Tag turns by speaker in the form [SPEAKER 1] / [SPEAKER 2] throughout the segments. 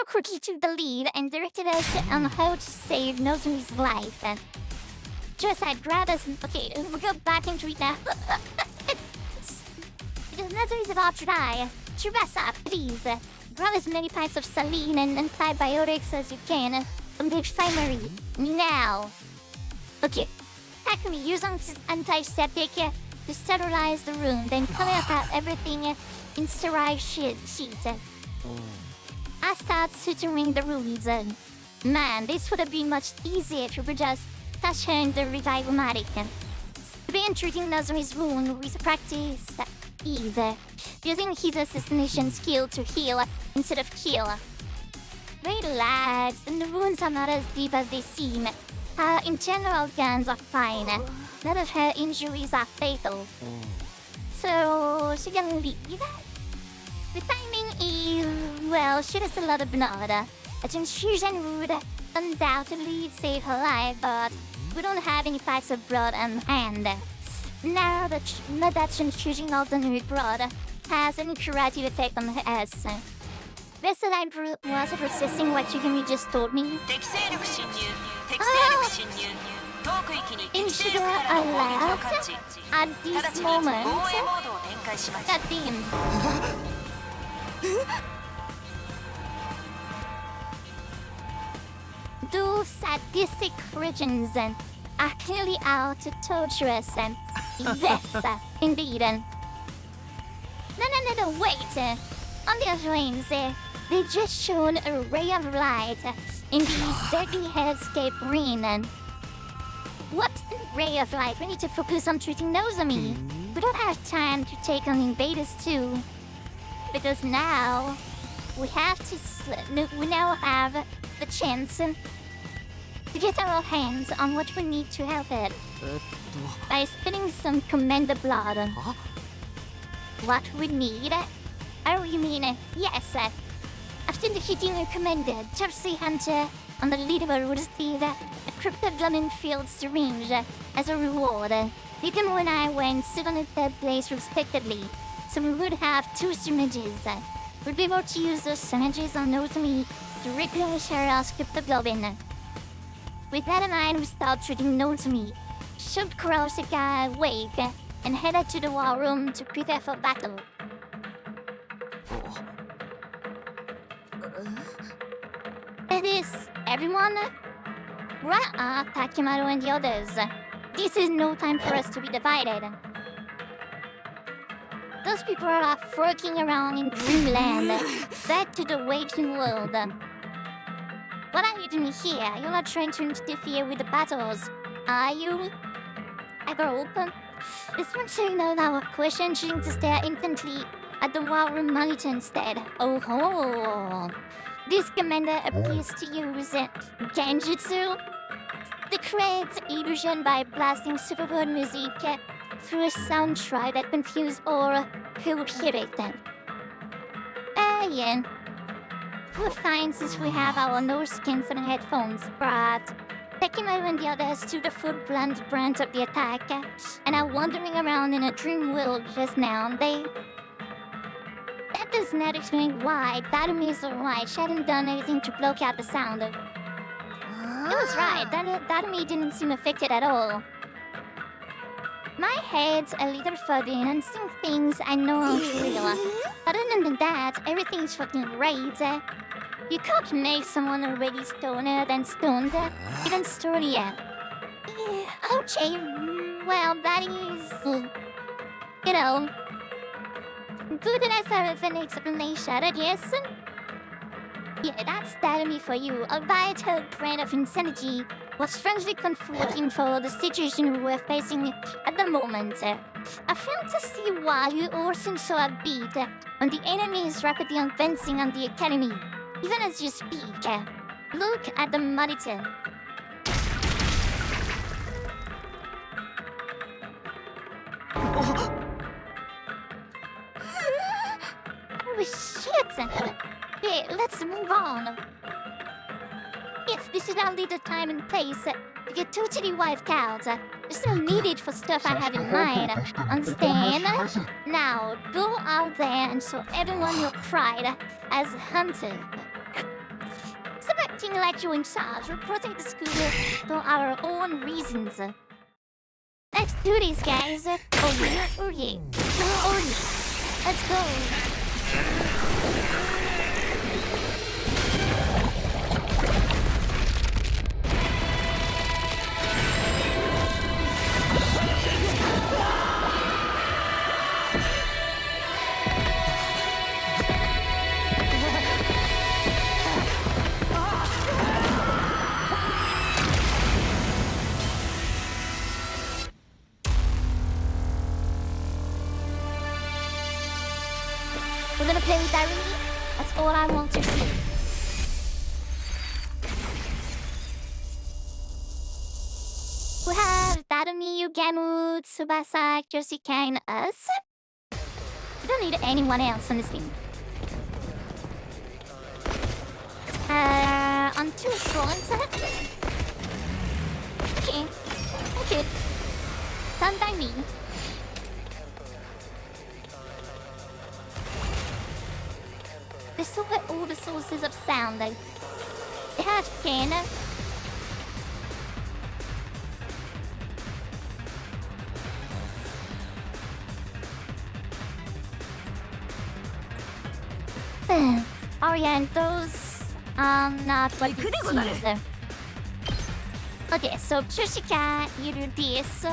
[SPEAKER 1] took Rookie to the lead and directed us on how to save Nozomi's life. Just had grabbed us. Okay, we'll go back into it now. Nozomi's about to die. Rest up, please. Grab as many pints of saline and antibiotics as you can from the infirmary. Now. Okay. Takumi, use antiseptic to sterilize the room, then cover up everything in sterile sheet. I start suturing the wounds. Man, this would have been much easier to just touch her in the revivomatic. To be treating Nozomi's wound with practice, either using his assassination skill to heal instead of kill. Relax, the wounds are not as deep as they seem. Her internal organs are fine. None of her injuries are fatal. So she can leave. The timing is, well, she has a lot of blood. A transfusion would undoubtedly save her life, but we don't have any packs of blood on hand. Now that transfusion of the new blood has an curative effect on us. Best that I was processing what you just told me. Intruder allowed at this moment. God damn. Those sadistic regions are clearly out to torture us. Yes, indeed. No, wait. On the other hand, they just shone a ray of light in these dirty hellscape rain. What ray of light? We need to focus on treating Nozomi. We don't have time to take on invaders too. Because now we now have the chance to get our hands on what we need to help it. By spilling some commander blood. What we need? Oh, you mean, yes. After defeating a commander, Jersey Hunter on the leaderboard would receive a cryptoglobin-filled syringe as a reward. Ethan and I went second and third place respectively, so we would have 2 syringes. We'd be able to use those syringes on Nozomi to replenish her cryptoglobin. With that in mind, we start treating Nozomi, shoved Kurosaka awake, and headed to the war room to prepare for battle. It is everyone? Right, Takimaru and the others. This is no time for us to be divided. Those people are forking around in dreamland, back to the waking world. What are you doing here? You're not trying to interfere with the battles, are you? I hope. This one saying out our question, choosing to stare intently at the war room monitor instead. Oh ho! This commander appears to use Genjutsu to create illusion by blasting superboard music through a soundtrack that confuse or who would hear it. Yeah. We're fine since we have our nose cancelling headphones, but Takimaru and the others took the full brunt of the attack and are wandering around in a dream world just now, That does not explain why Darumi is alright. She hadn't done anything to block out the sound. It was right, Darumi didn't seem affected at all. My head's a little fuzzy and I'm seeing things I know aren't real. Other than that, everything's fucking great. You can't make someone already stoner than stoned even stonier. Okay, well that is... you know... good enough of an explanation, I guess. Yeah, that's Darumi for you. A vital brand of insanity was strangely comforting for the situation we're facing at the moment. I fail to see why you all seem so upbeat when the enemy is rapidly advancing on the academy, even as you speak. Look at the monitor. Oh shit! Okay, let's move on. Yes, this is only the time and place to get totally wiped out. There's no needed for stuff I have in mind. Understand? Now, go out there and show everyone your pride as a hunter. let you in charge. We'll protect the school for our own reasons. Let's do this, guys. Oh yeah, oh yeah, oh yeah. Let's go. We're gonna play with Irene. That's all I want to see. We have Tatami, Yugemu, Tsubasa, Jessica, and us. We don't need anyone else on this team. On 2 fronts. Okay. Done by me. They still have all the sources of sound, though. They have piano. Orientals, not what it seems. Okay, so Trishika, you do this.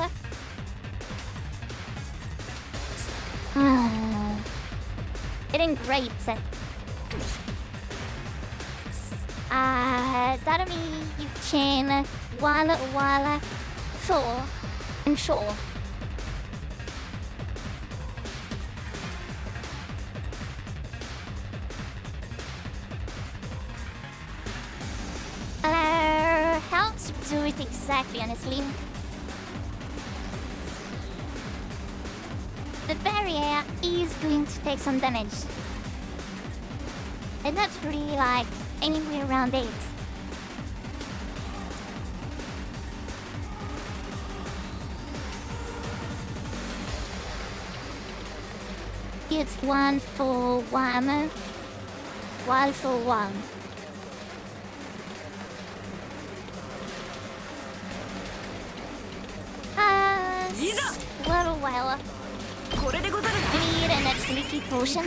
[SPEAKER 1] Getting great. Tatami, you can wala, four, and four. How to do it exactly, honestly? The barrier is going to take some damage. And that's really like anywhere around 8. It's 1 for 1. 1 for 1. Well. I need an extremity potion.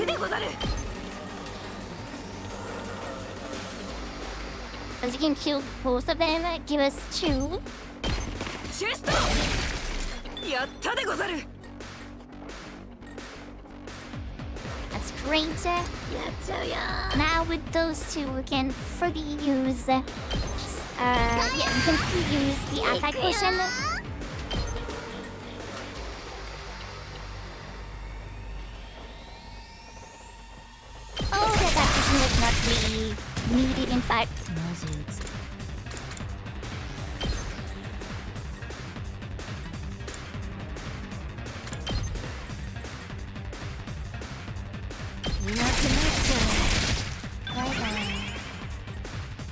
[SPEAKER 1] As you can kill both of them, give us 2. That's great. Now with those 2, we can fully use. We can fully use the attack potion. Was not really needed, in fact.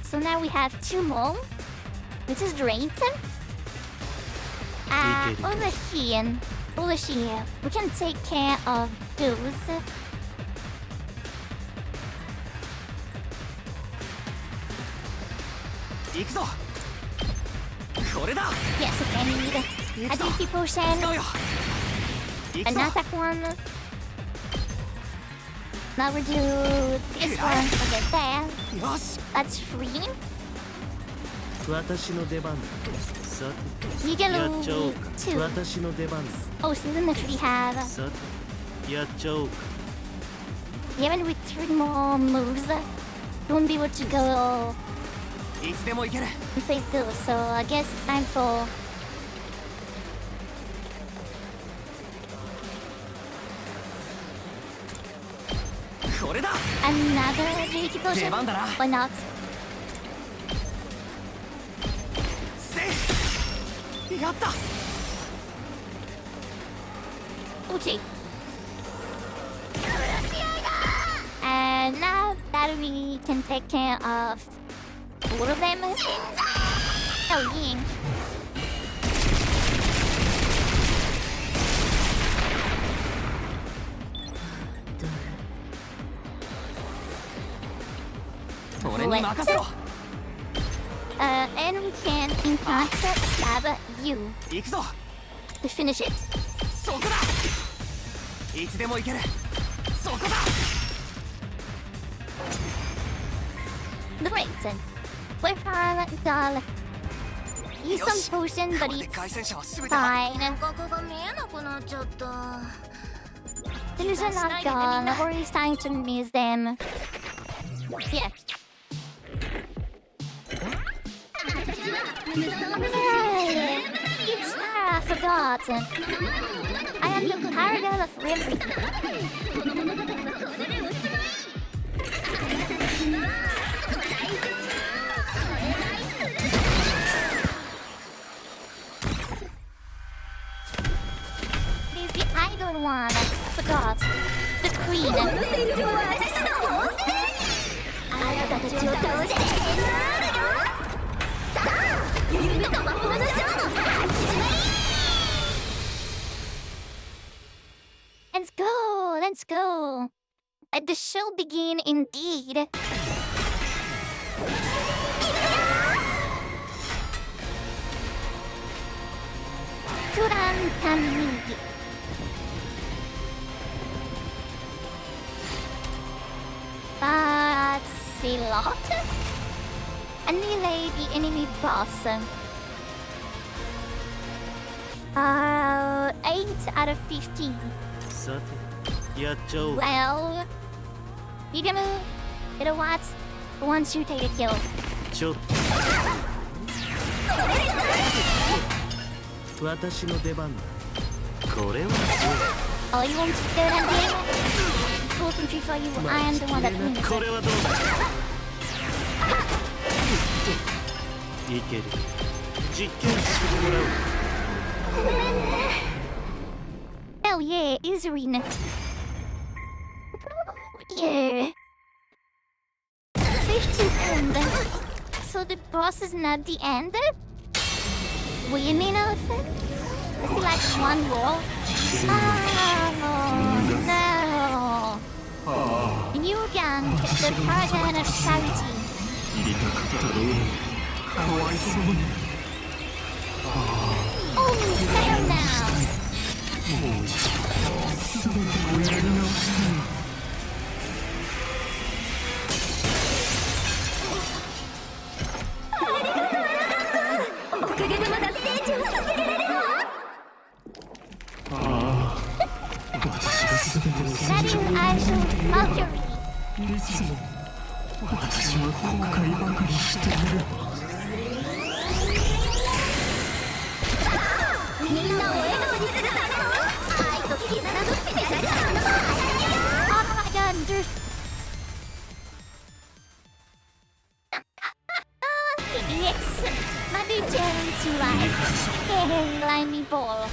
[SPEAKER 1] So now we have 2 more, which is great. Over here, we can take care of those. Yes, okay, I need a duty potion. An attack one. Now we do this one over there. That's free. You get a 2. Oh, so then we have 11 with 3 more moves. Won't be able to go and face those, so I guess it's time for another agility potion. Why not? Okay. And now that we can take care of all of them. Oh yeah. And we can encounter stab you
[SPEAKER 2] 行くぞ
[SPEAKER 1] to finish it.
[SPEAKER 2] そこだいつでも行けるそこだ
[SPEAKER 1] Great. We're fine, doll. Use some potion,
[SPEAKER 2] こ
[SPEAKER 1] but
[SPEAKER 2] れで
[SPEAKER 1] it's
[SPEAKER 2] 凱旋者は全ては
[SPEAKER 1] fine.
[SPEAKER 3] 画が見えなくなっちゃった
[SPEAKER 1] Things are not gone, or it's time to miss them. Yeah. Hey, it's I forgot. I am the paragon of Rimby. It is the idol one. Forgot. The queen. あなたたちを倒してさあ夢と魔法のショーの始まり Let's go, let's go. Let the show begin indeed. Turan Kami. That's a lot. Annihilate the enemy boss. 8 out of 15.
[SPEAKER 4] さてやっちゃおう
[SPEAKER 1] Well, Higamu, you know what? Once you take a kill.
[SPEAKER 4] ちょっと私の出番だこれは
[SPEAKER 1] Oh, you want to do that game? Unfortunately for you, I am the one that wins.
[SPEAKER 4] これはどうだいける実験させてもらう
[SPEAKER 1] Hell yeah, Izurine. Yeah. Fish to end. So the boss is not the end? What do you mean, elephant? Is it like one wall? Oh, no. New gang, the paragon of charity.
[SPEAKER 4] 入りたかったろうかわいそうに
[SPEAKER 1] Oh, hell no.
[SPEAKER 4] もう一度全てをやり直したい
[SPEAKER 1] That is actual Valkyrie.
[SPEAKER 4] いつも私は後悔ばかりしている
[SPEAKER 1] Oh my god, there's... Yes, my new turn to life. Limey ball.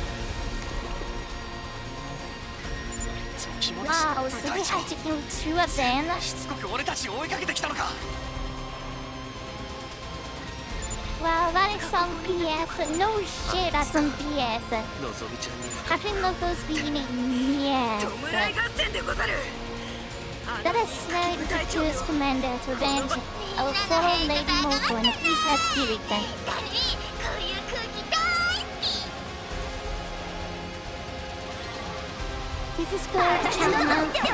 [SPEAKER 2] 気持ち
[SPEAKER 1] Wow, so we have to kill two of them.
[SPEAKER 2] しつこく俺たちを追いかけてきたのか
[SPEAKER 1] Wow, that is some BS. No shit, that's some BS.
[SPEAKER 4] のぞみちゃんに
[SPEAKER 1] Captain Loco's being yes.
[SPEAKER 3] 合戦でござる
[SPEAKER 1] That is Snake Titu's commander to avenge our fellow Lady Moko and the peace has spirit.
[SPEAKER 3] こういう空気大好き
[SPEAKER 1] This is good, Chapman.
[SPEAKER 3] っておき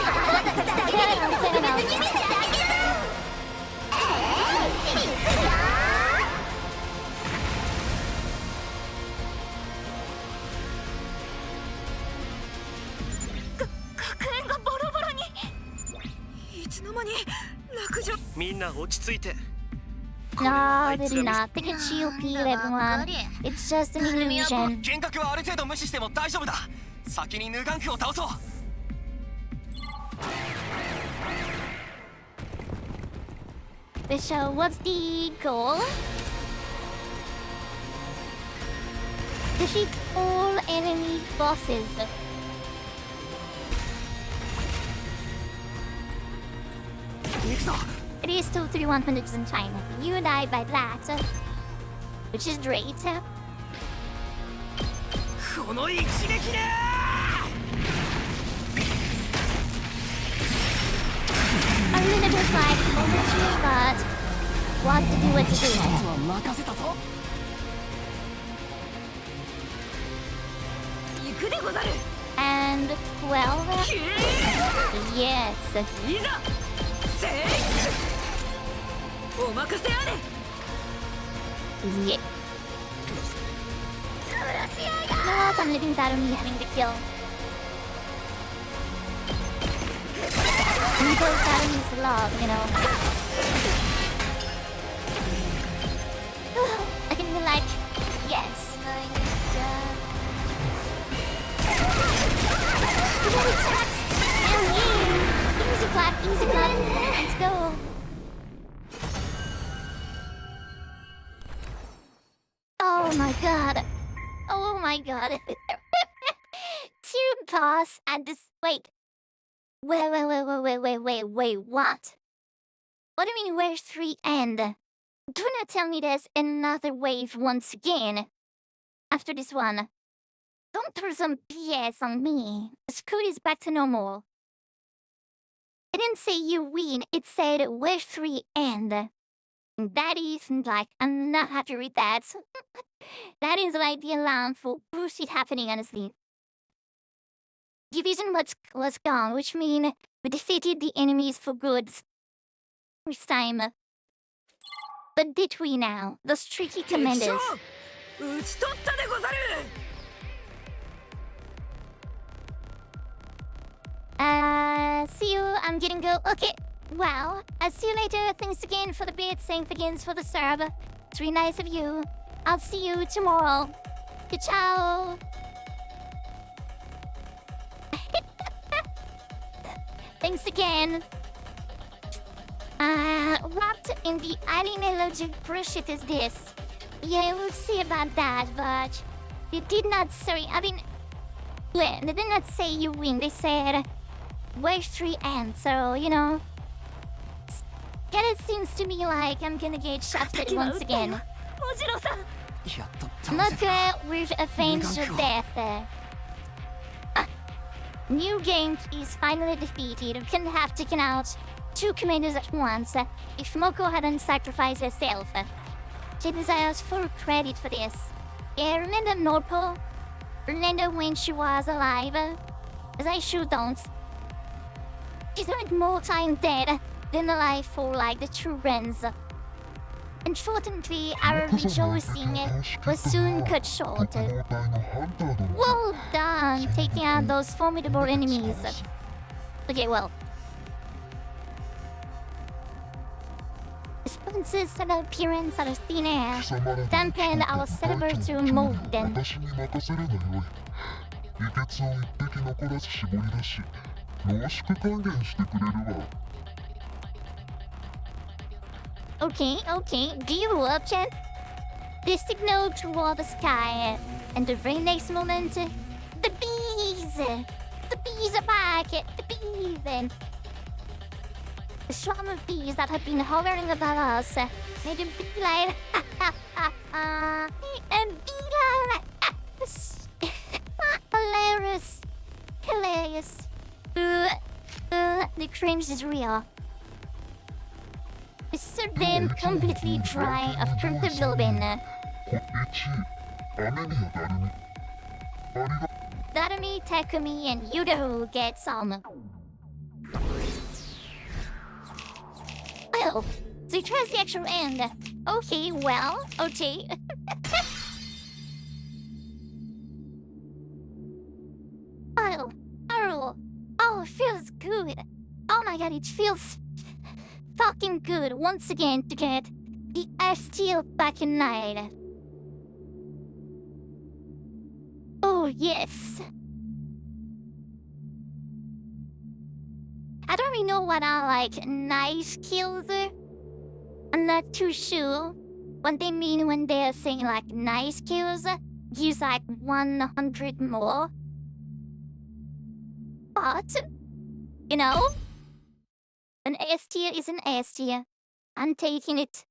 [SPEAKER 3] あなたたちだけで特別に見せてあげる学園がボロボロにいつの間に落城
[SPEAKER 4] みんな落ち着いて
[SPEAKER 1] No, they do not. They can shield peel everyone. It's just an illusion.
[SPEAKER 2] 幻覚はある程度無視しても大丈夫だ先にヌガンクを倒そう
[SPEAKER 1] So, what's the goal? Defeat all enemy bosses. It is totally 100 in China. You die by that, which is great.
[SPEAKER 2] この一撃で
[SPEAKER 1] A little bit like overture, but what to do, what to do.
[SPEAKER 2] あとは任せたぞ。
[SPEAKER 3] 行くでござる。
[SPEAKER 1] And 12.
[SPEAKER 3] ひ
[SPEAKER 1] Yes.
[SPEAKER 3] いざせいお任せあれ。
[SPEAKER 1] Yeah. You know what? I'm living without me having the kill. Because Tarumi's love, you know. I can be like, yes. Easy clap, easy clap. Let's go. Oh my god. Oh my god. Two boss at this. Wait, what? What do you mean, where's 3 end? Do not tell me there's another wave once again. After this one. Don't throw some BS on me. Scoot is back to normal. It didn't say you win, it said where's 3 end. And that isn't like, I'm not happy with that. That is like the alarm for bullshit happening, honestly. Division was gone, which means we defeated the enemies for good. This time. But did we now? Those tricky commanders.
[SPEAKER 3] 撃ち取ったでござる。
[SPEAKER 1] See you. I'm getting go. Okay. Well, I'll see you later. Thanks again for the bits. Thanks again for the sub. It's really nice of you. I'll see you tomorrow. Ciao. Thanks again. Wrapped in the ideological bullshit is this? Yeah, we'll see about that, but they did not say. I mean, well, they did not say you win. They said where's 3 end. So you know, and it seems to me like I'm gonna get shafted once again.
[SPEAKER 3] おじろさん。
[SPEAKER 2] やっと倒
[SPEAKER 1] Not
[SPEAKER 2] せた。
[SPEAKER 1] with avenged death. New game is finally defeated. We couldn't have taken out 2 commanders at once if Moko hadn't sacrificed herself. She deserves full credit for this. Yeah, remember Norpo? Remember when she was alive? As I sure don't. She spent more time dead than alive for like the true friends. Unfortunately, our rejoicing was soon cut short. Well done, taking out those formidable enemies. Okay, well. Responses to the appearance of the thin air dampened our celebratory mood.
[SPEAKER 4] 私に任せるがよい。輸血を一滴残らず絞り出し、濃縮還元してくれるわ。
[SPEAKER 1] Okay, okay. Do you up, chat? They signal toward the sky, and the very next moment, the bees! The bees are back! The bees! And the swarm of bees that have been hovering above us made a beeline, and beeline, hilarious, hilarious. The cringe is real. We stood them completely dry of purple building.
[SPEAKER 4] 1、雨宮だるみ。ありが
[SPEAKER 1] Narumi, Takumi, and Yudo get some. Well, so you trust the actual end. Okay, well, okay. Oh, it feels good. Oh my god, it feels fucking good once again to get the steel back in line. Oh, yes. I don't really know what are like nice kills. I'm not too sure what they mean when they're saying like nice kills. Gives like 100 more. But, you know, an S tier is an S tier. I'm taking it.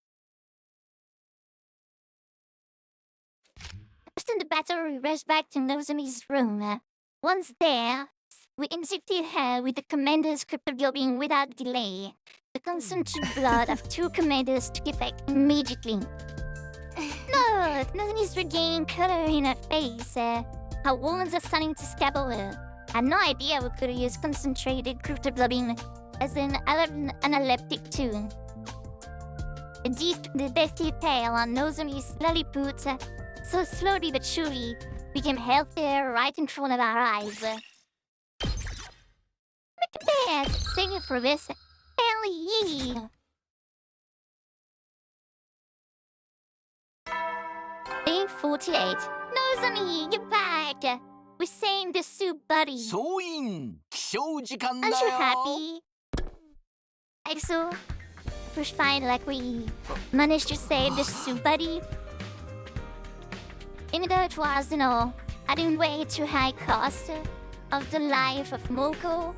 [SPEAKER 1] First in the battle, we rushed back to Nozomi's room. Once there, we injected her with the commander's cryptoglobin without delay. The the concentrated blood of 2 commanders took effect immediately. Look, Nozomi's regaining color in her face. Her wounds are starting to scabble. I had no idea we could use concentrated cryptoglobin as an analeptic too. The deathly pale on Nozomi's lilliput, so slowly but surely, became healthier right in front of our eyes. Look at that! Singing for this. Hell yeah! Day 48. Nozomi, you're back! We saved the soup buddy.
[SPEAKER 2] 総員起床時間だ
[SPEAKER 1] Aren't
[SPEAKER 2] よ
[SPEAKER 1] you happy? Like so? First find like we managed to save the soup buddy. Even though it was, at a way too high cost of the life of Moko.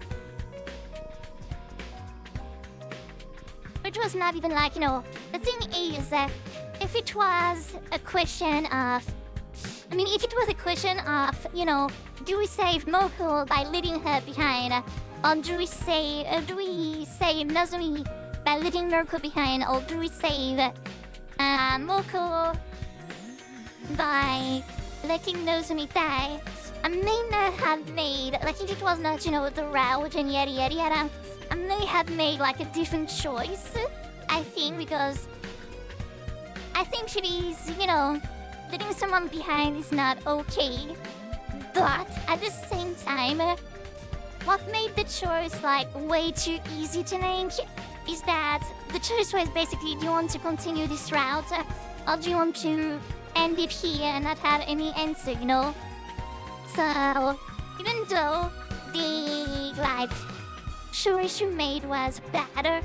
[SPEAKER 1] It was not even like, the thing is that if it was a question of, if it was a question of, do we save Moko by leaving her behind? Or do we save Nozomi by leaving Moko behind? Or do we save Moko by letting Nozomi die? I may not have made, if it was not, the route and yada yada yada, I may have made a different choice, I think, because I think she is, leaving someone behind is not okay. But at the same time, what made the choice way too easy to make is that the choice was basically, do you want to continue this route or do you want to end it here and not have any answer, So, even though the choice you made was better,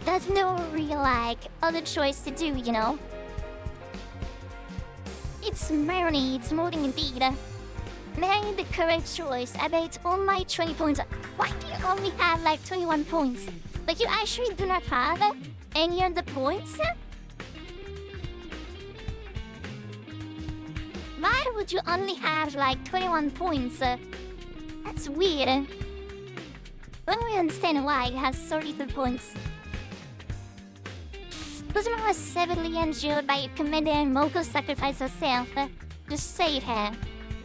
[SPEAKER 1] there's no real other choice to do, It's Marnie, it's more than indeed. Made the correct choice. I bet all my 20 points. Why do you only have 21 points? You actually do not have any of the points? Why would you only have 21 points? That's weird. I don't really understand why it has so little points. Nozomi was severely injured by Commander Moko sacrificed herself to save her.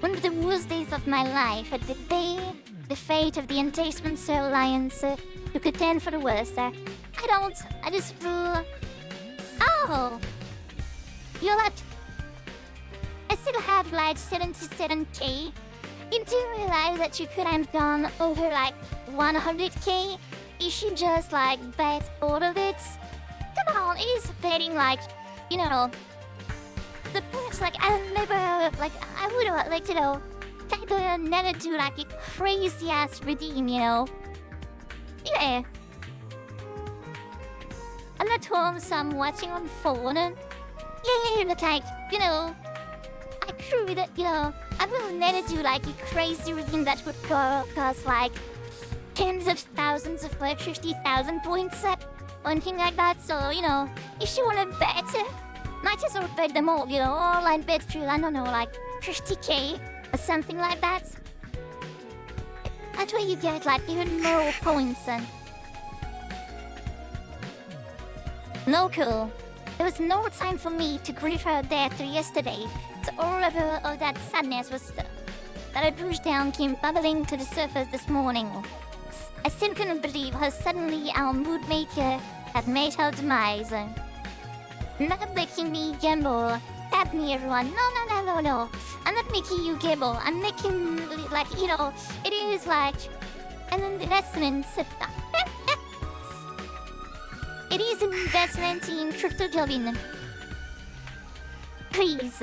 [SPEAKER 1] One of the worst days of my life. The day the fate of the Entasement Alliance took a turn for the worst. I just feel... Oh! You're I still have 77k. You do realize that you could have gone over 100k if you just bet all of it? Come on, it is betting the perks I never I would never do a crazy ass redeem, Yeah. I'm not home, so I'm watching on phone. Yeah, but I could, I will never do a crazy routine that would cost tens of thousands of 50,000 points or anything like that. So, if you wanna bet, might as well bet them all, all bet through, I don't know, 50k or something like that. That way you get even more points. No cool. There was no time for me to grieve her death yesterday. So all of that sadness was that I pushed down came bubbling to the surface this morning. I still couldn't believe how suddenly our mood maker had made her demise. Not making me gamble. Tap me, everyone. No. I'm not making you gamble. I'm making, it is an investment. It is an investment in cryptoglobin. Please,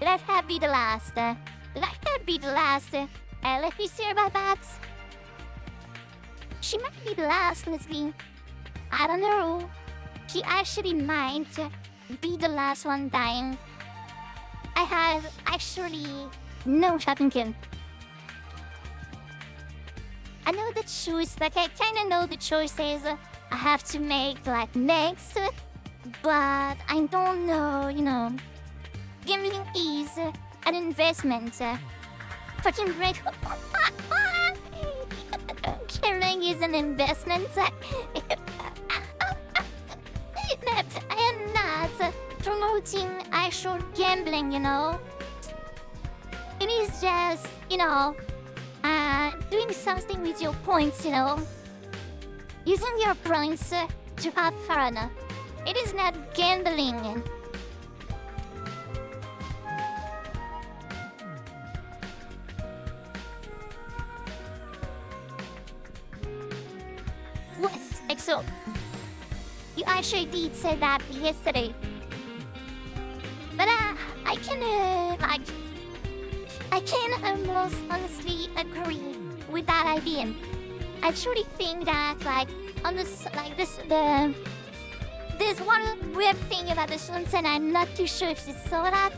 [SPEAKER 1] let her be the last. Let her be the last. Let me see about that. She might be the last, Leslie. I don't know. She actually might be the last one dying. I have actually no shopping kit. I know the choice, I kinda know the choices I have to make next, but I don't know, Gambling is an investment. Fucking great. Killing is an investment. simulating actual gambling, you know? It is just, doing something with your points, you know? Using your points to have fun. It is not gambling. What? So, you actually did say that yesterday. But I can almost honestly agree with that idea. I truly think that there's one weird thing about the shows, and I'm not too sure if you saw that,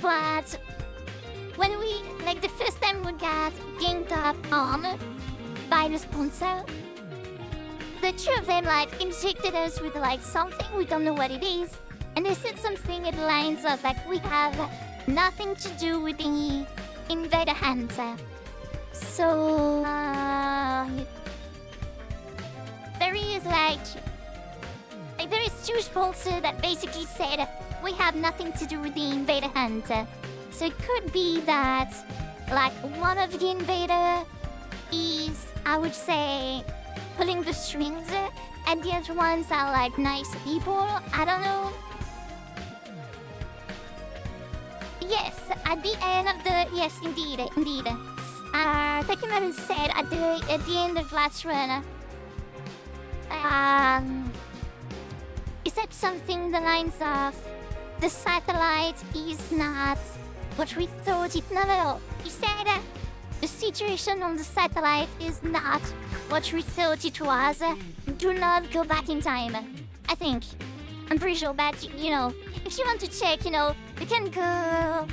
[SPEAKER 1] but when the first time we got ganged up on by the sponsor, the two of them injected us with something, we don't know what it is, and they said something in lines of we have nothing to do with the invader hunter. So there is two sponsors that basically said we have nothing to do with the invader hunter. So it could be that one of the invader is, I would say, pulling the strings, and the other ones are nice people. I don't know. Yes, at the end of the indeed. Takimaru said at the end of last run, he said something in the lines of the satellite is not what we thought it. No. He said the situation on the satellite is not what we thought it was. Do not go back in time. I think. I'm pretty sure, but if you want to check, you can go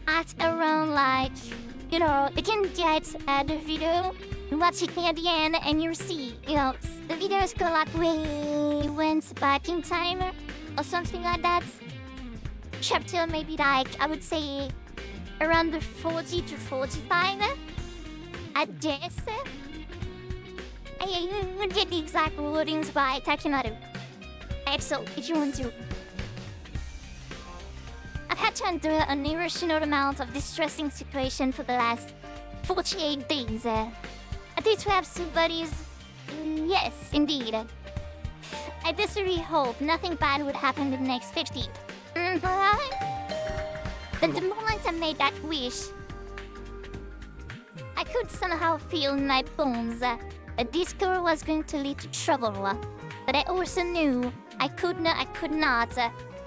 [SPEAKER 1] at around you can get the video, watch it near the end, and you'll see, the videos go we went back in time or something like that. Chapter maybe I would say around the 40 to 45. I guess. I would get the exact wordings by Takimaru. So, if you want to. I've had to endure an irrational amount of distressing situation for the last 48 days. I did have some buddies. Yes, indeed. I desperately hope nothing bad would happen in the next 50. But the moment I made that wish, I could somehow feel in my bones that this girl was going to lead to trouble. But I also knew I could not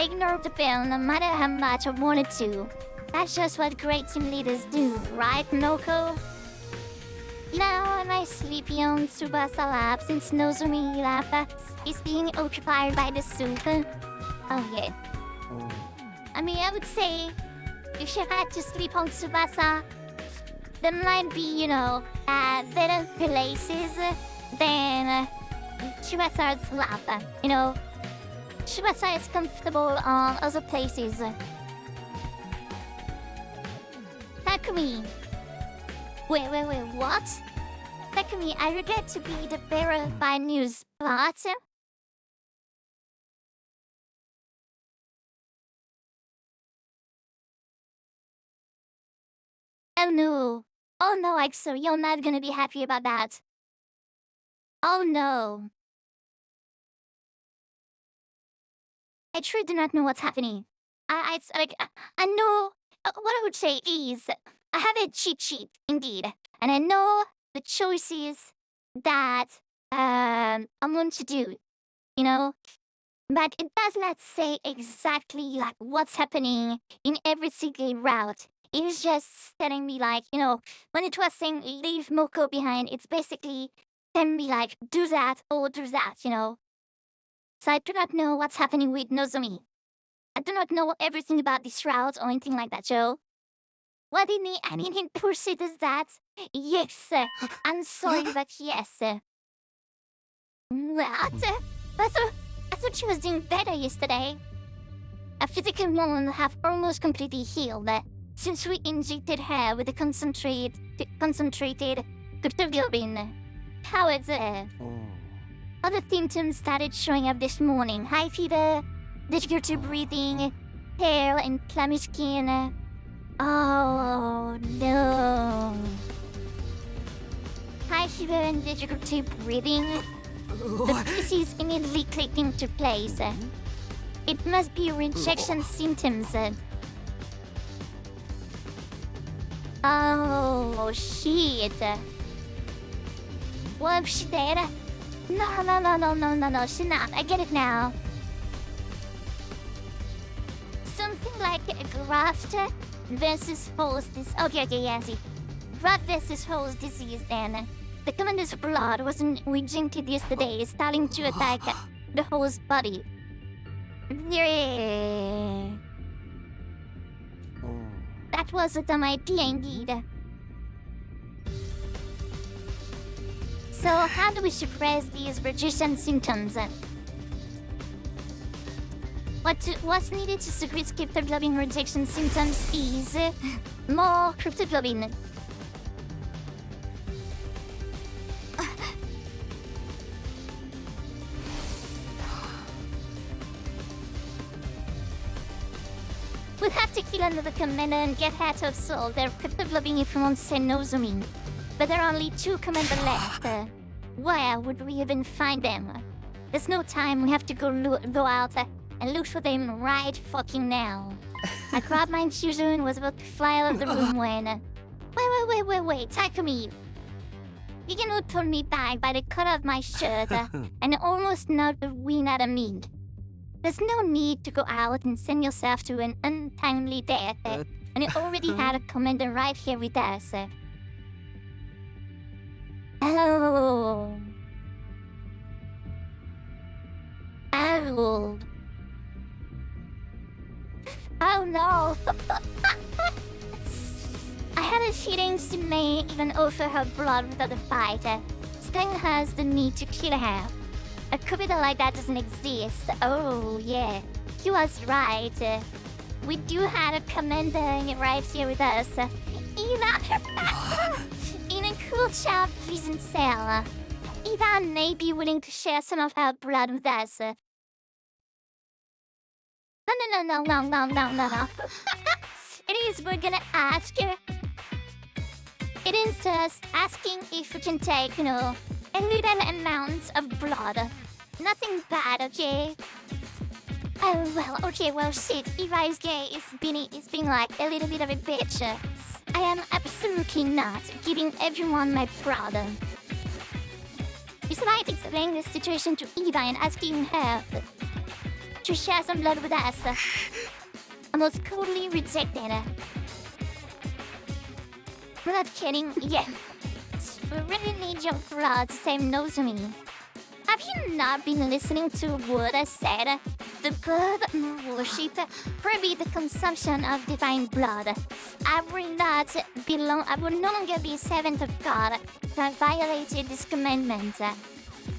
[SPEAKER 1] ignore the bill no matter how much I wanted to. That's just what great team leaders do, right, Noko? Now am I sleepy on Tsubasa Lab since Nozomi Lab is being occupied by the soup? Oh yeah. I mean, I would say if you had to sleep on Tsubasa, there might be, better places than Tsubasa Lab. Tsubasa is comfortable on other places. Takumi. Wait, what? Takumi, I regret to be the bearer of bad news, but... Oh no, Exo, you're not gonna be happy about that. Oh no. I truly do not know what's happening. I know what I would say is I have a cheat sheet, indeed, and I know the choices that I'm going to do, but it does not say exactly what's happening in every single route. It is just telling me when it was saying leave Moko behind, it's basically telling me do that or do that, So I do not know what's happening with Nozomi. I do not know everything about this route or anything like that, Joe. What did I didn't proceed as that? Yes, I'm sorry, but yes. What? I thought she was doing better yesterday. Her physical wounds have almost completely healed since we injected her with the concentrated cryptoglobin. However, other symptoms started showing up this morning. High fever, difficulty breathing, pale and clammy skin. Oh no. High fever and difficulty breathing. The pieces immediately clicked into place. It must be rejection symptoms. Oh shit. What if she dead? No, she's not. I get it now. Something like a graft versus host disease. Okay, yeah, see. Graft versus host disease then. The commander's blood wasn't rejected yesterday, starting to attack the host body. Yeah. That was a dumb idea indeed. So how do we suppress these rejection symptoms? What's needed to suppress cryptoglobin rejection symptoms is more cryptoglobin. We'll have to kill another commander and get Heart of Soul. Their cryptoglobin influence and Nozomi. But there are only 2 commanders left. Where would we even find them? There's no time, we have to go out and look for them right fucking now. I grabbed my infusion and was about to fly out of the room when... Wait, Takumi. You cannot pull me back by the collar of my shirt and almost knock the wind out of me. There's no need to go out and send yourself to an untimely death, and you already had a commander right here with us. Oh. Oh no. I had a feeling she may even offer her blood without a fight. Sting has the need to kill her. A commander like that doesn't exist. Oh yeah, he was right. We do have a commander right here with us. In a cool child prison cell. Eva may be willing to share some of her blood with us. No. It is we're gonna ask her. It is just asking if we can take, a little amount of blood. Nothing bad, okay? Oh, well, shit. Eva is gay. It's being like a little bit of a bitch. I am absolutely not giving everyone my blood. Besides explaining the situation to Eva and asking her to share some blood with us, I was totally rejected. I'm not kidding, yeah. We really need your blood to save Nozomi. Have you not been listening to what I said? The blood worship, probably the consumption of divine blood. I will no longer be a servant of God if I violated this commandment.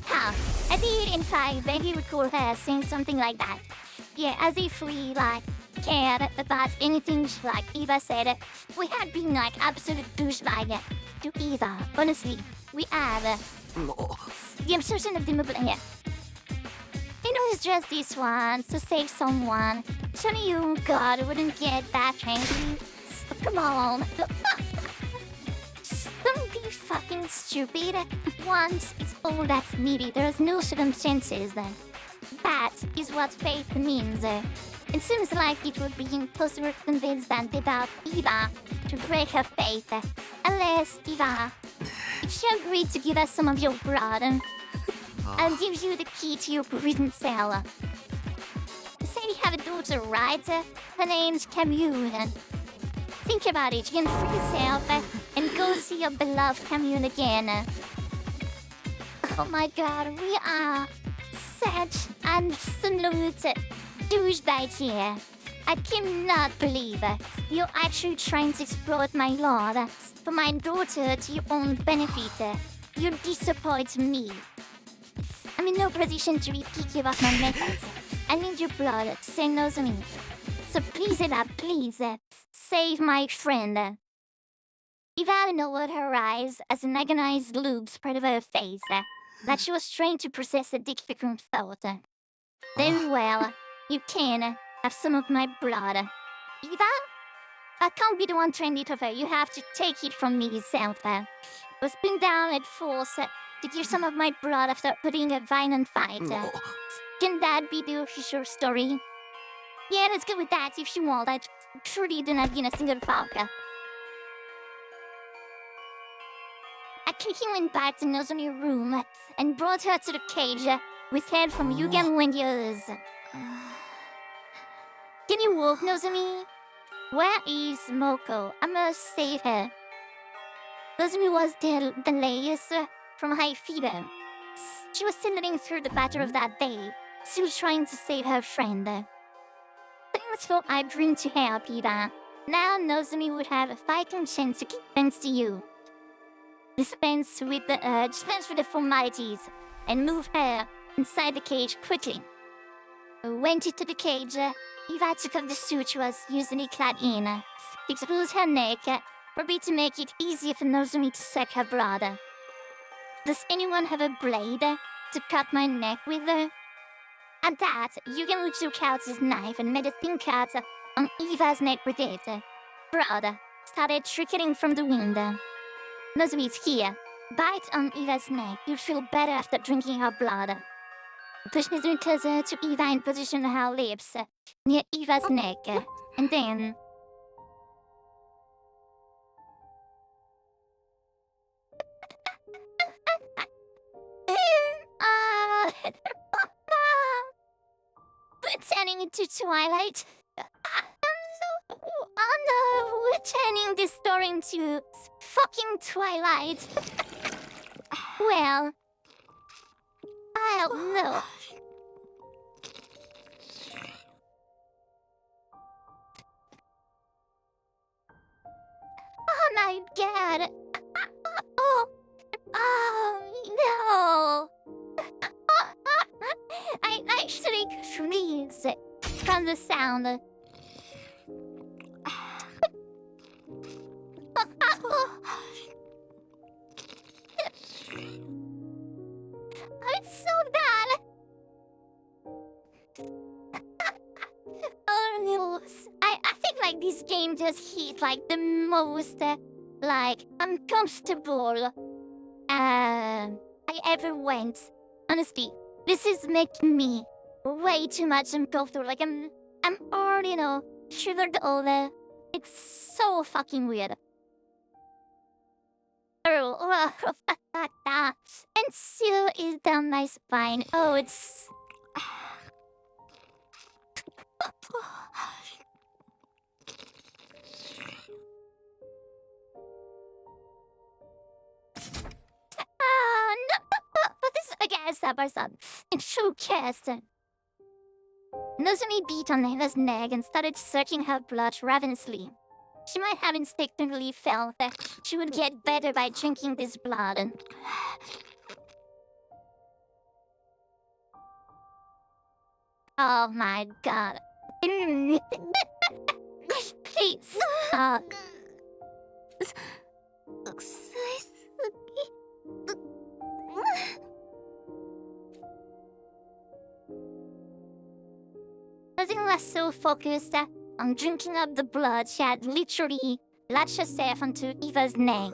[SPEAKER 1] How? I did in fact vaguely recall her saying something like that. Yeah, as if we cared about anything like Eva said. We had been absolute douchebag to Eva. Honestly, we have. The obsession of the movement here. It was just this once to save someone. Surely you, God, wouldn't get that angry. So come on. Don't be fucking stupid. Once it's all that's needed, there's no circumstances. That is what faith means. It seems like it would be impossible to convince Dante about Eva to break her faith. Unless, Eva, if she agreed to give us some of your blood, I'll give you the key to your prison cell. You say you have a daughter, right? Her name's Camille. Think about it, you can free yourself and go see your beloved Camille again. Oh my god, we are such absolute douchebags here. I cannot believe you're actually trying to exploit my lord for my daughter to your own benefit. You disappoint me. I'm in no position to be picky about my methods. I need your blood to save Nozomi. So please, please, save my friend. Eva lowered her eyes as an agonized look spread over her face, like she was trying to process a difficult thought. Very well. you can have some of my blood. Eva? I can't be the one to hand it over. You have to take it from me, Zelda. Was pinned down at force to give some of my blood after putting a violent fight. Can that be the official story? Yeah, let's go with that if you want. I truly do not get a single fuck. Akiki went back to Nozomi's room and brought her to the cage with help from Yuga and Wendy's. Can you walk, Nozomi? Where is Moko? I must save her. Nozomi was the latest from high fever. She was sailing through the battle of that day, still trying to save her friend. Thanks for I dreamed to help, Eva. Now Nozomi would have a fighting chance to keep thanks to you. Dispense with the formalities and move her inside the cage quickly. Went into the cage, Eva took off the suit she was usually clad in, exposed her neck, probably to make it easier for Nozomi to suck her blood. Does anyone have a blade to cut my neck with? At that, Yugen took out his knife and made a thin cut on Eva's neck with it. Blood started trickling from the wound. Nozomi is here. Bite on Eva's neck. You'll feel better after drinking her blood. Push Nozomi closer to Eva and position her lips near Eva's neck. And then... We're turning into Twilight. Oh no, we're turning this story into fucking Twilight. Well, I don't know. Oh my god. Oh no. I actually freeze from the sound. It's so bad. Oh no. I think like this game just hit like the most like uncomfortable I ever went. Honestly, this is making me way too much uncomfortable. Like I'm already, shivered over. It's so fucking weird. Oh, and still is down my spine. Oh, it's... no, but this again, stop. It's so cast. Nozomi beat on Eva's neck and started sucking her blood ravenously. She might have instinctively felt that she would get better by drinking this blood. Oh my god. Please stop. Nozomi was so focused on drinking up the blood, she had literally latched herself onto Eva's neck.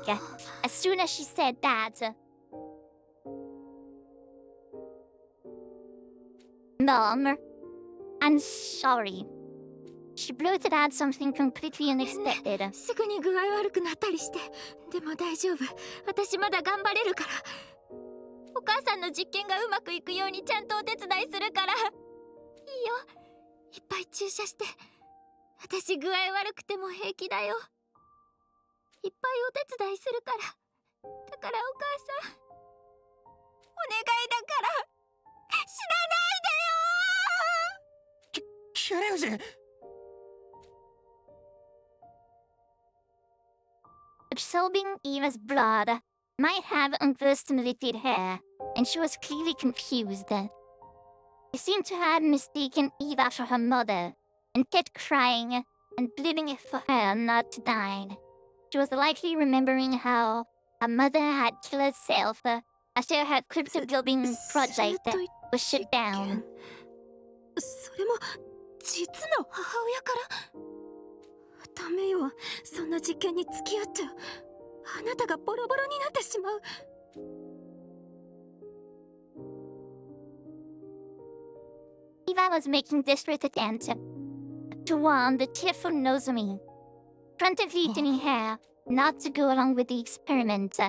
[SPEAKER 1] As soon as she said that... Mom, I'm sorry. She blurted out something completely unexpected.
[SPEAKER 3] すぐに具合悪くなったりして。でも大丈夫。私まだ頑張れるから。お母さんの実験がうまくいくようにちゃんとお手伝いするから。いいよ。いっぱい注射して。私具合悪くても平気だよ。いっぱいお手伝いするから。だからお母さん、お願いだから死なないでよ。
[SPEAKER 2] キャレウジ。
[SPEAKER 1] Absorbing Eva's blood might have overstimulated her, and she was clearly confused. She seemed to have mistaken Eva for her mother, and kept crying and bleeding for her not to die. She was likely remembering how her mother had killed herself after her crypto building project was shut down.
[SPEAKER 3] それも実の母親から。ダメよ、そんな実験に付き合っちゃあなたがボロボロになってしまう。
[SPEAKER 1] Eva was making desperate attempt to warn the tearful Nozomi, frantically turning her not to go along with the experiment.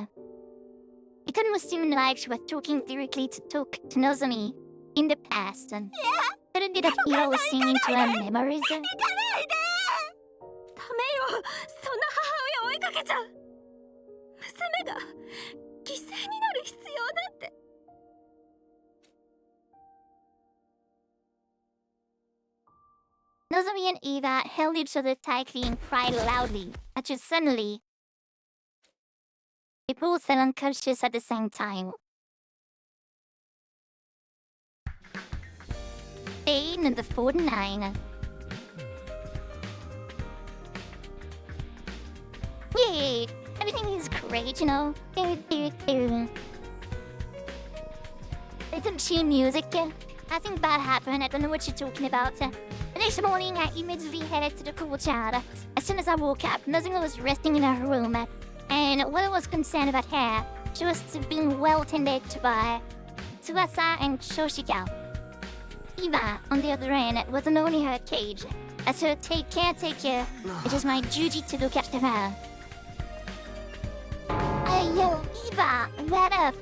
[SPEAKER 1] It can seem like she was talking directly to Nozomi in the past, and that ended up Eva was singing to her memories.
[SPEAKER 3] 行かないで。ダメよ、そんな母親を追いかけちゃ。娘が犠牲になる必要なんて。
[SPEAKER 1] Nozomi and Eva held each other tightly and cried loudly, until suddenly they both fell unconscious at the same time. Day number 49. Yay! Everything is great, you know. Little chill music. Nothing bad happened. I don't know what you're talking about. The next morning, I immediately headed to the courtyard. As soon as I woke up, Nozomi was resting in her room. And while I was concerned about her, she was being well tended to by Tsubasa and Shoshika. Eva, on the other hand, was alone in her cage. As her caretaker, it was my duty to look after her. Hey, yo, Eva, what up?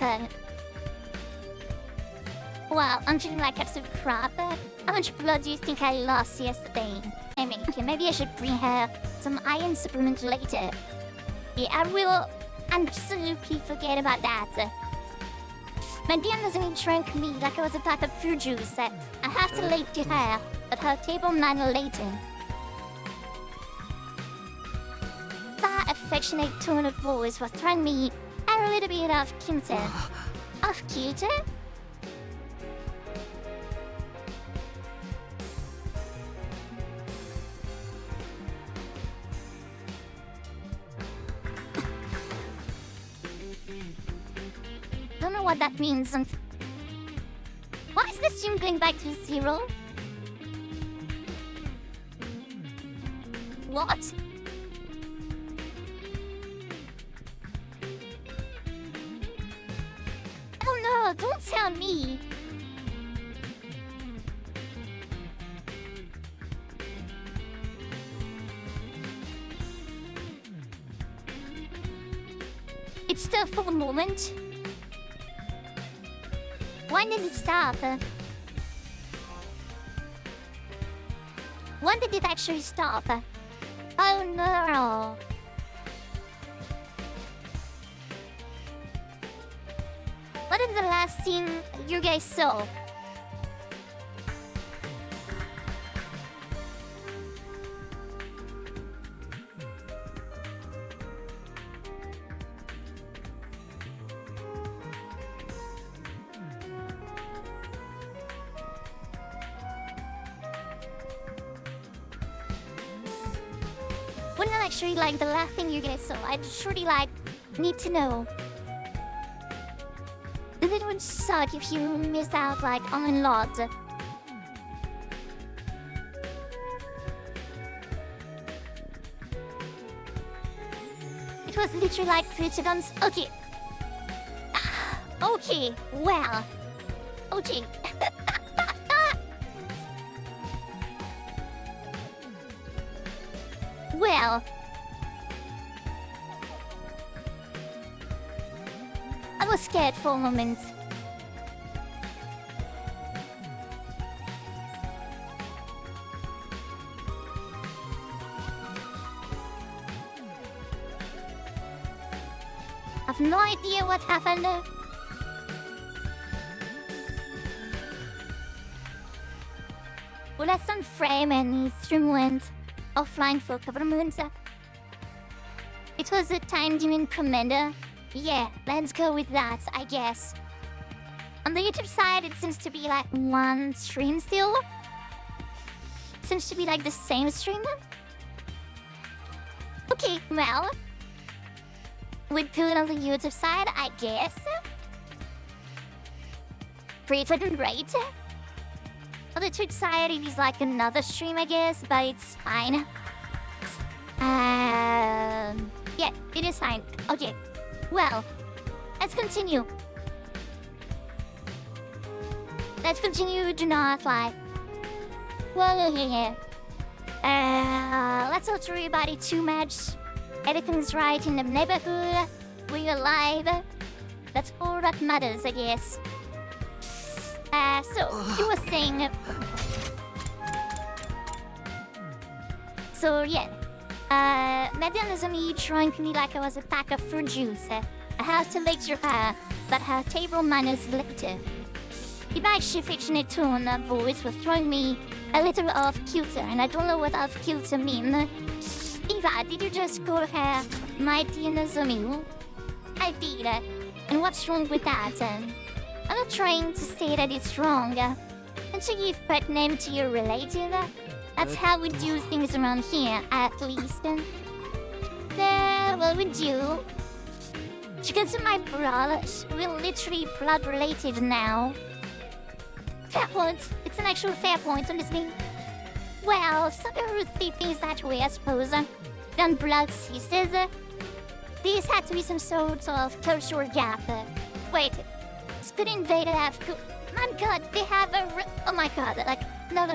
[SPEAKER 1] Well, I'm feeling like absolute crap. How much blood do you think I lost yesterday? I mean, maybe I should bring her some iron supplement later. Yeah, I will absolutely forget about that. My dear Nozomi drank me like I was a pack of fruit juice. I have to leave to her at her table 9 later. That affectionate tone of voice was throwing me a little bit off kilter. Off kilter? Don't know what that means. Why is the stream going back to 0? What? Oh no, don't tell me. It's still for a moment. When did it stop? When did it actually stop? Oh no! What is the last thing you guys saw? Wouldn't actually like the last thing you guys saw. I'd surely need to know. It would suck if you missed out on a lot. It was literally 3 seconds. Okay. Okay, well. Okay. Well. I was scared for a moment. I've no idea what happened. Well, that's on frame and his stream went offline for a couple of months. It was a time demon commander. Yeah, let's go with that, I guess. On the YouTube side, it seems to be one stream still. Seems to be the same stream. Okay, well. We'd put it on the YouTube side, I guess. Pretty fucking great. But the Twitch side, it is like another stream, I guess, but it's fine. Yeah, it is fine. Okay, well, let's continue. Do not lie. Well, yeah. Let's not worry about it too much. Everything's right in the neighborhood. We're alive. That's all that matters, I guess. So, you were saying... So, yeah. Maybe Nozomi drank me like I was a pack of fruit juice. I have to lecture her about her table manners later. My affectionate tone of voice was throwing me a little off kilter, and I don't know what off kilter mean. Eva, did you just call her my dear Nozomi? I did, and what's wrong with that? I'm not trying to say that it's wrong. Don't you give pet name to your relative? That's how we do things around here, at least. Well, we do. She goes to my brother. We're literally blood related now. Fair point. It's an actual fair point, honestly. Well, some people see things that way, I suppose. Then blood sisters. These had to be some sort of cultural gap. Wait, Squid Invader have... My god, they have a... Oh my god, like... No.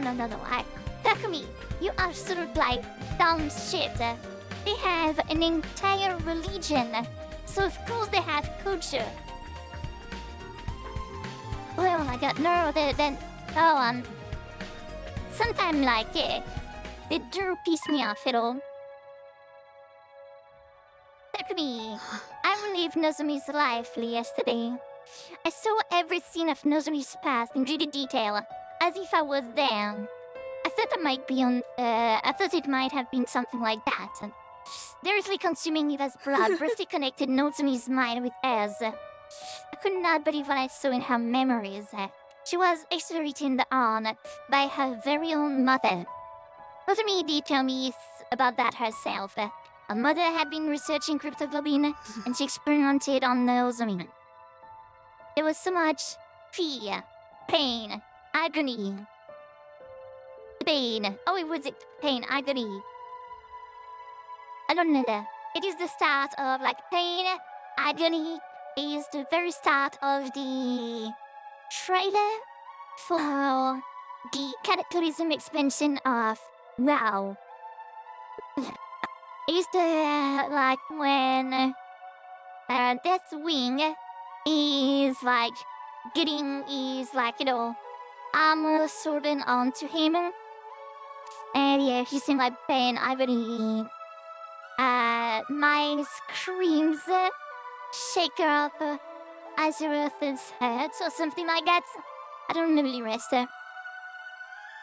[SPEAKER 1] Takumi, you absolute, like, dumb shit. They have an entire religion. So of course they have culture. Oh my god, no, then... Oh, sometimes, like, yeah, they do piss me off at all. Takumi, I relived Nozomi's life yesterday. I saw every scene of Nozomi's past in great detail, as if I was there. I thought I thought it might have been something like that. Seriously consuming Eva's blood briefly connected Nozomi's mind with hers. I could not believe what I saw in her memories. She was exerted on by her very own mother. Nozomi did tell me about that herself. Her mother had been researching cryptoglobin, and she experimented on Nozomi. There was so much fear, pain, agony. Pain. Oh, it was pain, agony. I don't know that. It is the start of, like, pain, agony is the very start of the trailer for the Cataclysm expansion of WoW. It's the, like, when Death's Wing is, like, armor sorting onto him. And yeah, he's in, like, pain, agony. My screams shake up Azeroth's head or something like that. I don't know the rest.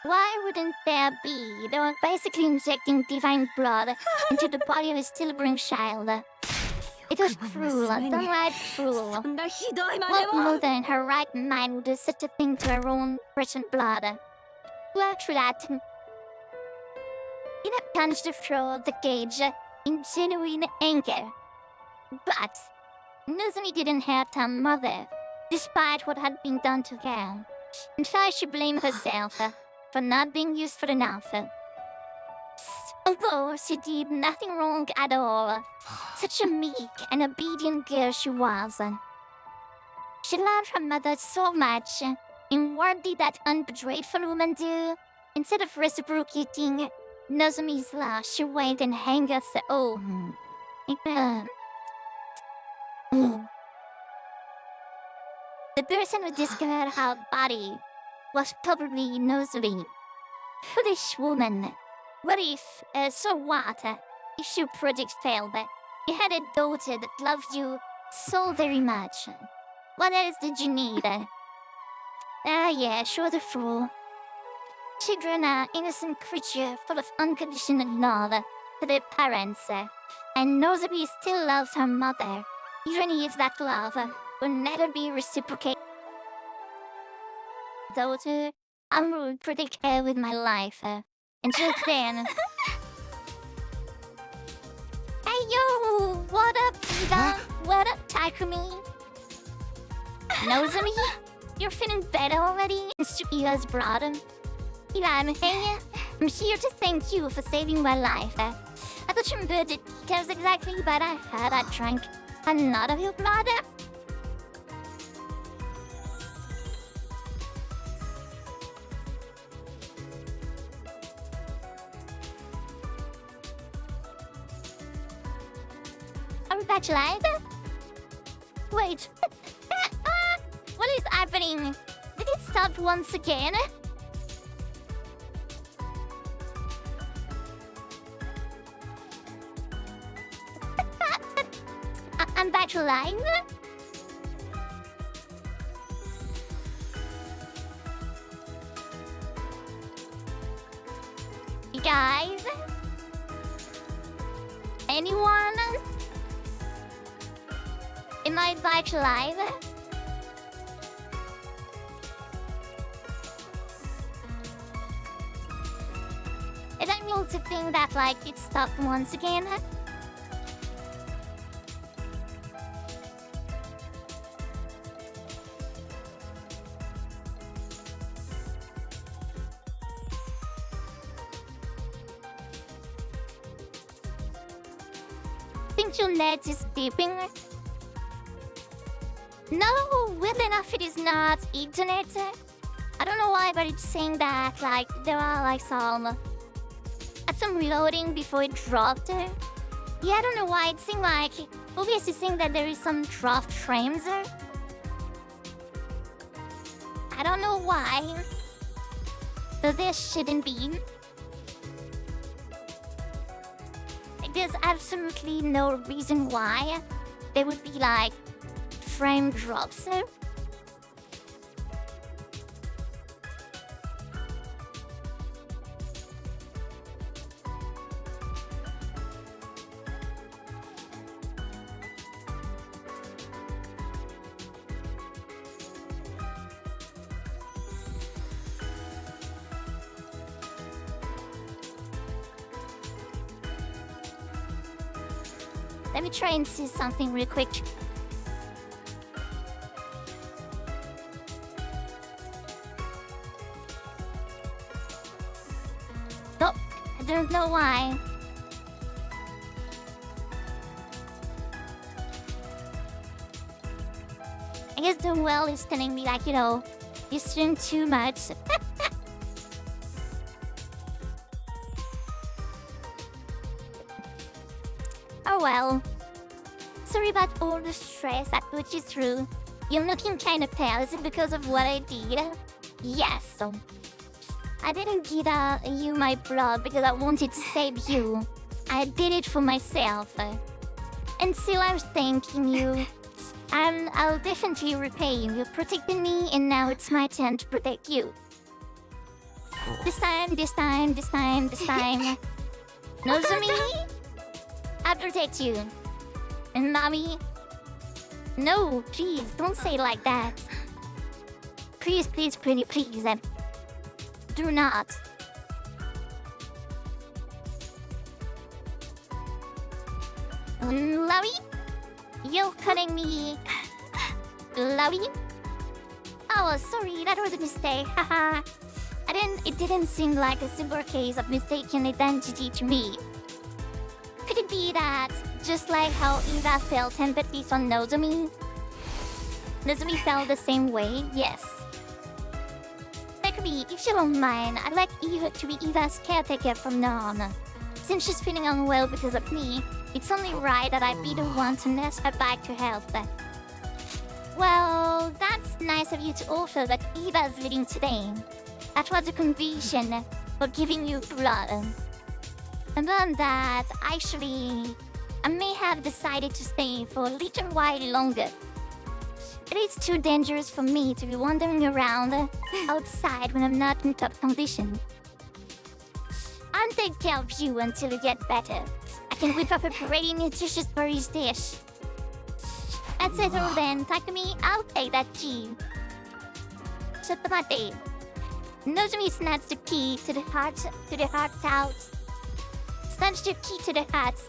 [SPEAKER 1] Why wouldn't there be? They were basically injecting divine blood into the body of a stillborn child. It was cruel, downright cruel. What mother in her right mind would do such a thing to her own Russian blood? Well, through that, Ina punched the floor of the cage in genuine anger. But Nozomi didn't hurt her mother, despite what had been done to her. In fact, she blamed herself for not being useful enough. Although she did nothing wrong at all, such a meek and obedient girl she was. She loved her mother so much, and what did that ungrateful woman do? Instead of reciprocating Nozomi's love, she went and hanged herself. The person who discovered her body was probably Nozomi. Foolish woman. What if, so what, if your project failed? You had a daughter that loved you so very much. What else did you need? Yeah, she was a fool. Children are innocent creatures full of unconditional love to their parents. And Nozomi still loves her mother, even if that love will never be reciprocated. Daughter, I will protect her with my life. And just then... Hey yo! What up, Eva? What up, Takumi? Nozomi? You're feeling better already? Mr. Eva's brother. Here I'm here. I'm here to thank you for saving my life. I don't remember the details exactly, but I heard I drank a lot of your blood. Are we back live? Wait. What is happening? Did it stop once again? I'm back live? You guys? Anyone? Am I back live? I don't know to think that like it stopped once again. Think your net is beeping? No, well enough it is not internet. I don't know why, but it's saying that like there are like some reloading before it dropped. Yeah, I don't know why. It seemed like obviously saying that there is some dropped frames. I don't know why. But there shouldn't be. Like, there's absolutely no reason why there would be like frame drops. Let me try and see something real quick. Nope, I don't know why. I guess the well is telling me like, you know, you stream too much. Oh well. Sorry about all the stress I put you through. You're looking kind of pale. Is it because of what I did? Yes. I didn't give you my blood because I wanted to save you. I did it for myself. And still I'm thanking you. I'll definitely repay you. You protected me and now it's my turn to protect you. This time. Nozomi? I'll protect you. And mommy? No, please, don't say it like that. Please, please. Do not. Lowy? You're calling me... Lowy? Oh, sorry, that was a mistake, haha. It didn't seem like a simple case of mistaken identity to me. Could it be that, just like how Eva felt empathy for Nozomi, Nozomi felt the same way? Yes. Actually, if you don't mind, I'd like Eva to be Eva's caretaker from now on. Since she's feeling unwell because of me, it's only right that I be the one to nurse her back to health. Well, that's nice of you to offer, but Eva's leaving today. That was a condition for giving you blood. And then that, actually, I may have decided to stay for a little while longer. It is too dangerous for me to be wandering around outside when I'm not in top condition. I'll take care of you until you get better. I can whip up a pretty nutritious Paris dish. That's it all then, Takumi. I'll take that key. Chotomate. Nozomi snatched the key to the heart out. Snatched the key to the heart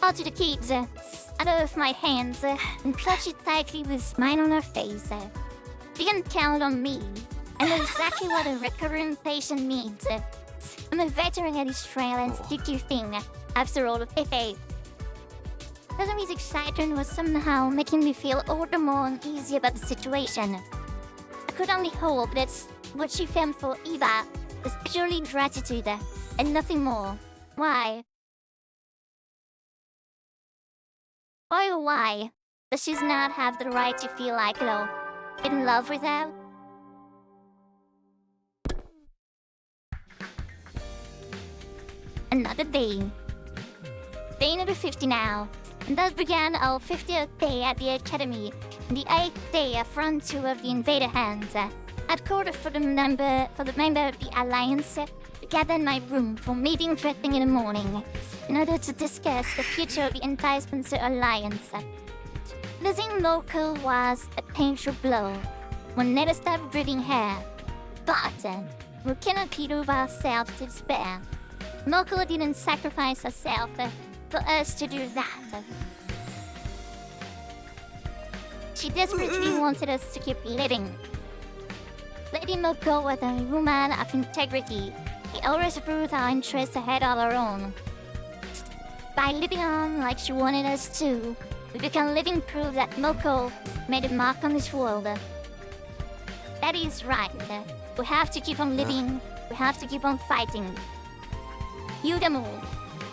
[SPEAKER 1] out to the kids out of my hands and clutched it tightly with a smile on her face. You can count on me. I know exactly what a recurrent patient needs. I'm a veteran at this trial and stick to your thing. After all, Pepe. Nozomi's excitement was somehow making me feel all the more uneasy about the situation. I could only hope that what she felt for Eva was purely gratitude and nothing more. Why? Why does she not have the right to feel like, in love with her? Another day. Day number 50 now. And thus began our 50th day at the Academy, and the 8th day of front tour of the Invader Hands. I'd called for the member of the Alliance to gather in my room for meeting first thing in the morning, in order to discuss the future of the anti-sponsor alliance. Losing Moko was a painful blow. One never stopped breathing her. But we cannot pit ourselves to despair. Moko didn't sacrifice herself for us to do that. She desperately wanted us to keep living. Lady Moko was a woman of integrity. She always put our interests ahead of our own. By living on like she wanted us to, we become living proof that Moko made a mark on this world. That is right. We have to keep on living. We have to keep on fighting. Yudamu,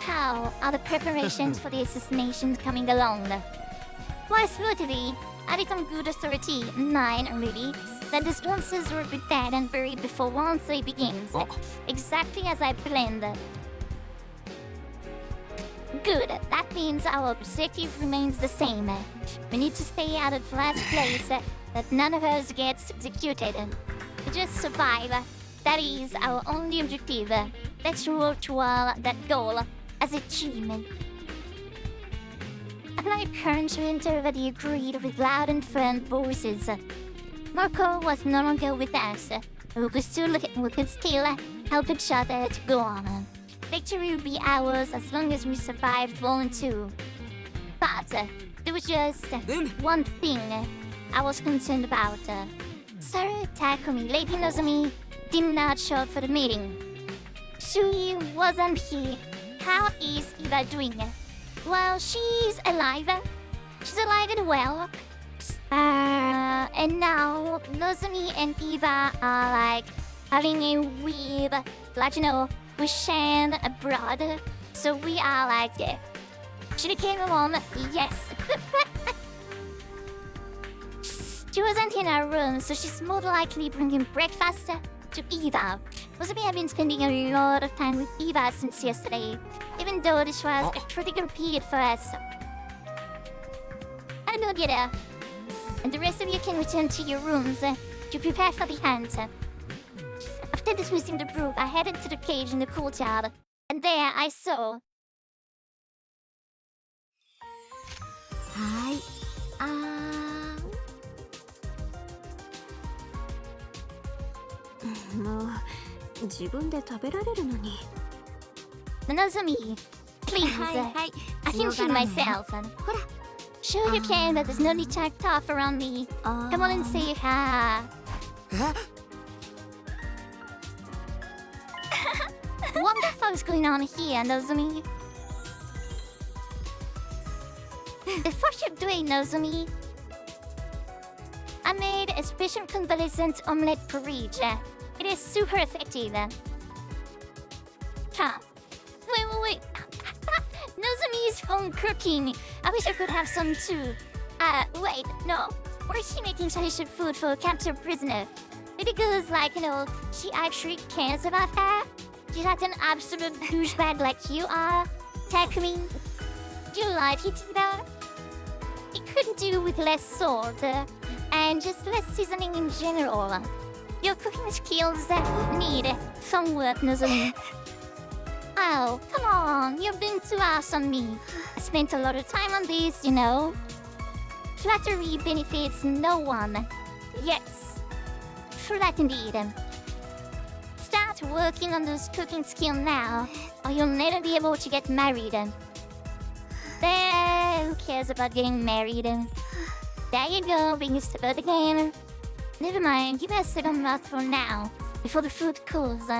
[SPEAKER 1] how are the preparations for the assassination coming along? Why smoothly, I become good authority, mine really, that the sponsors will be dead and buried before one day begins. Exactly as I planned. Good, that means our objective remains the same. We need to stay out of last place, that none of us gets executed. We just survive. That is our only objective. Let's work toward that goal as achievement. At my current interview agreed with loud and firm voices. Marco was no longer with us. We could still help each other to go on. Victory will be ours as long as we survived Volume 2. But there was just one thing I was concerned about. Sir Takumi, Lady Nozomi, did not show up for the meeting. She wasn't here. How is Eva doing? Well, she's alive. She's alive and well. And now Nozomi and Eva are like having a weird, we shared abroad. So we are like, she came along, yes. She wasn't in her room, so she's more likely bringing breakfast to Eva. Nozomi have been spending a lot of time with Eva since yesterday, even though this was a critical period for us. I will get her. And the rest of you can return to your rooms to prepare for the hunt. After dismissing the brook, I headed to the cage in the courtyard, and there I saw...
[SPEAKER 3] Hi. もう自分で食べられるのに。
[SPEAKER 1] Nozomi, please,
[SPEAKER 3] はい。
[SPEAKER 1] I can feed myself.
[SPEAKER 3] ほら。
[SPEAKER 1] Sure you can, but there's no need to act off around me. Come on and say hi. What the fuck's going on here, Nozomi? The fuck you doing, Nozomi? I made a special convalescent omelette porridge. It is super effective. Huh. Wait. Nozomi's home cooking. I wish I could have some too. Wait, no. Or is she making traditional food for a captured prisoner? Maybe because, she actually cares about her? She's not an absolute douchebag like you are. Takumi, do you like it, though? It could do with less salt, and just less seasoning in general. Your cooking skills need some work, Nozomi. Oh, come on, you've been too harsh on me. I spent a lot of time on this, you know. Flattery benefits no one. Yes, flat indeed. Start working on those cooking skills now, or you'll never be able to get married. There, who cares about getting married? There you go, being stupid again. Never mind, give me a second mouthful now, before the food cools.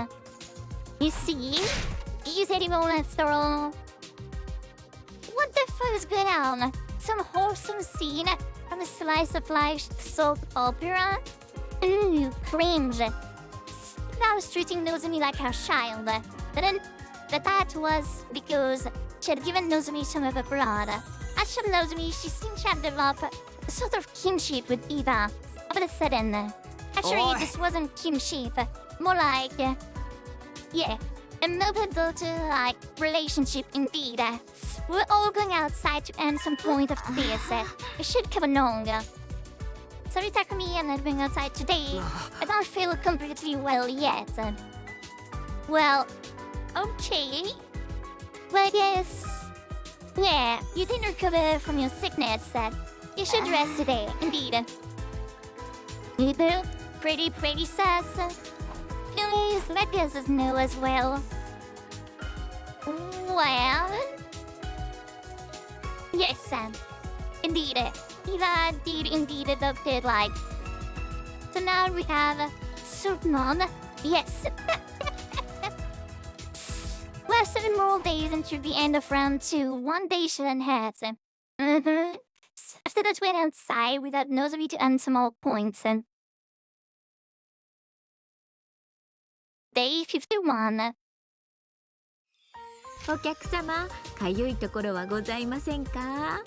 [SPEAKER 1] You see? You said you won't throw. What the fuck is going on? Some wholesome scene from a slice of life soap opera? Ooh, cringe. I was treating Nozomi like her child. But that was because she had given Nozomi some of her blood. As for Nozomi, she seemed to have developed a sort of kinship with Eva. All of a sudden, actually,
[SPEAKER 2] Oi.
[SPEAKER 1] this wasn't kinship, more like, yeah, a mother-daughter-like relationship indeed. We're all going outside to end some point of this. It should come along. Sorry, Takumi, I'm not going outside today. I don't feel completely well yet. Well, okay. Well, I guess, yeah, you didn't recover from your sickness. You should rest today, indeed. You do? Pretty sus. Please let us know as well. Well... Yes, indeed. Eva did indeed adopted, like... So now we have... Surmon. Yes. We have 7 more days until the end of round 2. 1 day shouldn't hurt. After that, went outside without Nozomi to earn some more points. Day 51.
[SPEAKER 3] お客様、かゆいところはございませんか？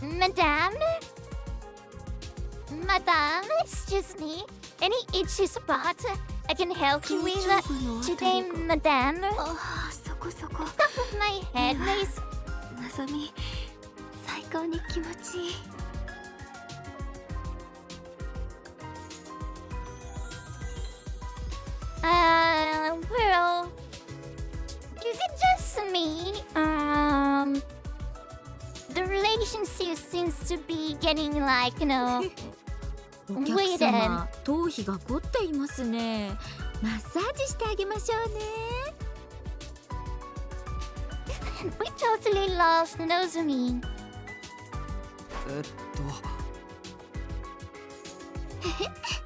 [SPEAKER 1] Madame? Madame, excuse me. Any itchy spot I can help you with today, Madame?
[SPEAKER 3] ああ、そこそこ。
[SPEAKER 1] Top of my head, please.
[SPEAKER 3] のぞみ、最高に気持ちいい。
[SPEAKER 1] Well, is it just me? The relationship seems to be getting like,
[SPEAKER 3] お客様、頭皮が凝っていますね。マッサージしてあげましょうね。
[SPEAKER 1] We totally lost Nozomi.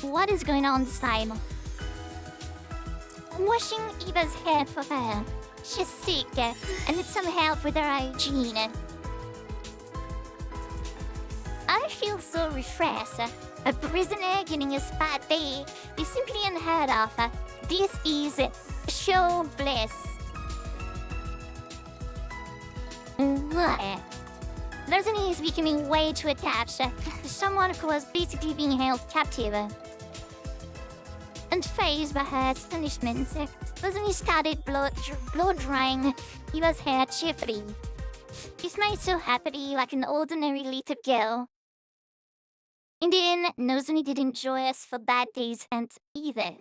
[SPEAKER 1] What is going on this time? I'm washing Eva's hair for her. She's sick and needs some help with her hygiene. I feel so refreshed. A prisoner getting a spa day is simply unheard of. This is show bliss. What? Nozomi is becoming way too attached to someone who was basically being held captive. Unfazed by her astonishment, Nozomi started blow-drying Eva's hair cheerfully. She smiled so happily like an ordinary little girl. In the end, Nozomi didn't join us for that day's event either.